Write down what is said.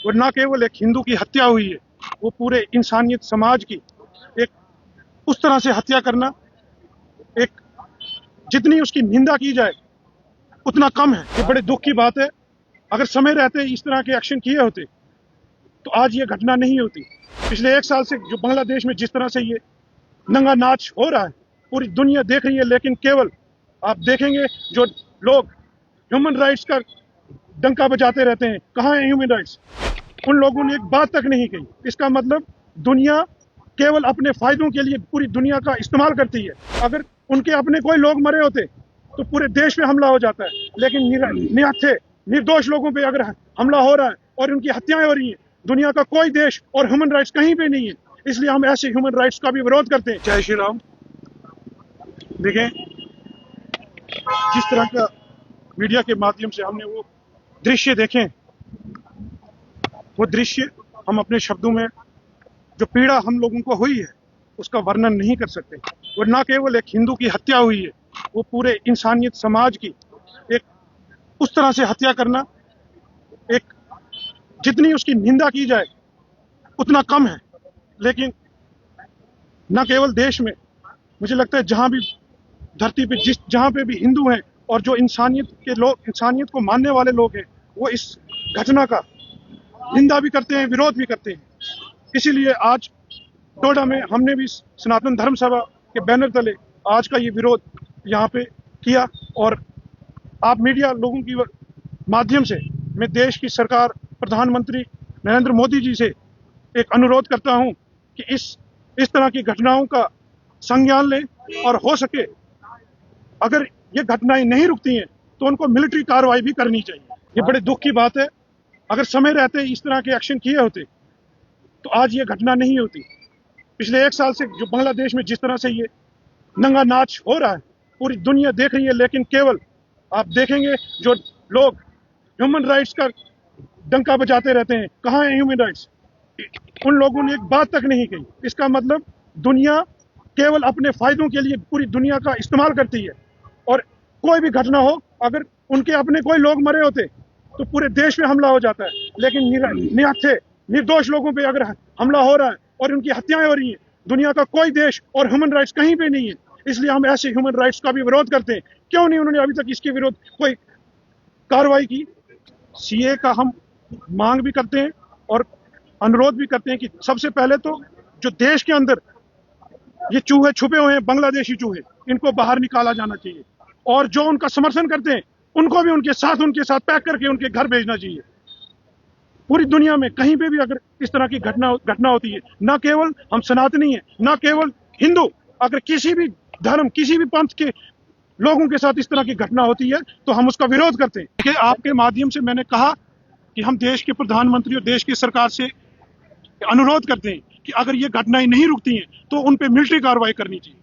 और ना केवल एक हिंदू की हत्या हुई है, वो पूरे इंसानियत समाज की एक उस तरह से हत्या करना, एक जितनी उसकी निंदा की जाए उतना कम है। ये बड़े दुख की बात है। अगर समय रहते इस तरह के एक्शन किए होते तो आज ये घटना नहीं होती। पिछले 1 साल से जो बांग्लादेश में जिस तरह से ये नंगा नाच हो रहा है, पूरी दुनिया देख रही है, लेकिन केवल आप देखेंगे जो लोग ह्यूमन राइट्स का डंका बजाते रहते हैं, कहाँ है ह्यूमन राइट्स, उन लोगों ने एक बात तक नहीं कही। इसका मतलब दुनिया केवल अपने फायदों के लिए पूरी दुनिया का इस्तेमाल करती है। अगर उनके अपने कोई लोग मरे होते तो पूरे देश पे हमला हो जाता है, लेकिन निहत्थे निर्दोष लोगों पे अगर हमला हो रहा है और उनकी हत्याएं हो रही हैं, दुनिया का कोई देश और ह्यूमन राइट्स कहीं पे नहीं है। इसलिए हम ऐसे ह्यूमन राइट्स का भी विरोध करते हैं। जय श्री राम। देखें, जिस तरह का मीडिया के माध्यम से हमने वो दृश्य देखे, वो दृश्य हम अपने शब्दों में, जो पीड़ा हम लोगों को हुई है उसका वर्णन नहीं कर सकते। और ना केवल एक हिंदू की हत्या हुई है, वो पूरे इंसानियत समाज की एक उस तरह से हत्या करना, एक जितनी उसकी निंदा की जाए उतना कम है। लेकिन न केवल देश में, मुझे लगता है जहां भी धरती पे जहां पे भी हिंदू हैं और जो इंसानियत के लोग, इंसानियत को मानने वाले लोग हैं, वो इस घटना का निंदा भी करते हैं, विरोध भी करते हैं। इसीलिए आज डोडा में हमने भी सनातन धर्म सभा के बैनर तले आज का ये विरोध यहाँ पे किया। और आप मीडिया लोगों की माध्यम से मैं देश की सरकार, प्रधानमंत्री नरेंद्र मोदी जी से एक अनुरोध करता हूं कि इस तरह की घटनाओं का संज्ञान लें और हो सके अगर ये घटनाएं नहीं रुकती हैं तो उनको मिलिट्री कार्रवाई भी करनी चाहिए। ये बड़े दुख की बात है। अगर समय रहते इस तरह के एक्शन किए होते तो आज ये घटना नहीं होती। पिछले 1 साल से जो बांग्लादेश में जिस तरह से ये नंगा नाच हो रहा है, पूरी दुनिया देख रही है, लेकिन केवल आप देखेंगे जो लोग ह्यूमन राइट्स का डंका बजाते रहते हैं, कहाँ है ह्यूमन राइट्स, उन लोगों ने एक बात तक नहीं कही। इसका मतलब दुनिया केवल अपने फायदों के लिए पूरी दुनिया का इस्तेमाल करती है। और कोई भी घटना हो, अगर उनके अपने कोई लोग मरे होते तो पूरे देश पे हमला हो जाता है, लेकिन निहत्थे निर्दोष लोगों पे अगर हमला हो रहा है और उनकी हत्याएं हो रही हैं, दुनिया का कोई देश और ह्यूमन राइट्स कहीं पे नहीं है। इसलिए हम ऐसे ह्यूमन राइट्स का भी विरोध करते हैं। क्यों नहीं उन्होंने अभी तक इसके विरोध कोई कार्रवाई की? सीए का हम मांग भी करते हैं और अनुरोध भी करते हैं कि सबसे पहले तो जो देश के अंदर ये चूहे छुपे हुए हैं, बांग्लादेशी चूहे, इनको बाहर निकाला जाना चाहिए। और जो उनका समर्थन करते हैं उनको भी उनके साथ पैक करके उनके घर भेजना चाहिए। पूरी दुनिया में कहीं पे भी अगर इस तरह की घटना होती है, ना केवल हम सनातनी हैं, ना केवल हिंदू, अगर किसी भी धर्म, किसी भी पंथ के लोगों के साथ इस तरह की घटना होती है तो हम उसका विरोध करते हैं। कि आपके माध्यम से मैंने कहा कि हम देश के प्रधानमंत्री और देश की सरकार से अनुरोध करते हैं कि अगर ये घटनाएं नहीं रुकती हैं तो उन पे मिलिट्री कार्रवाई करनी चाहिए।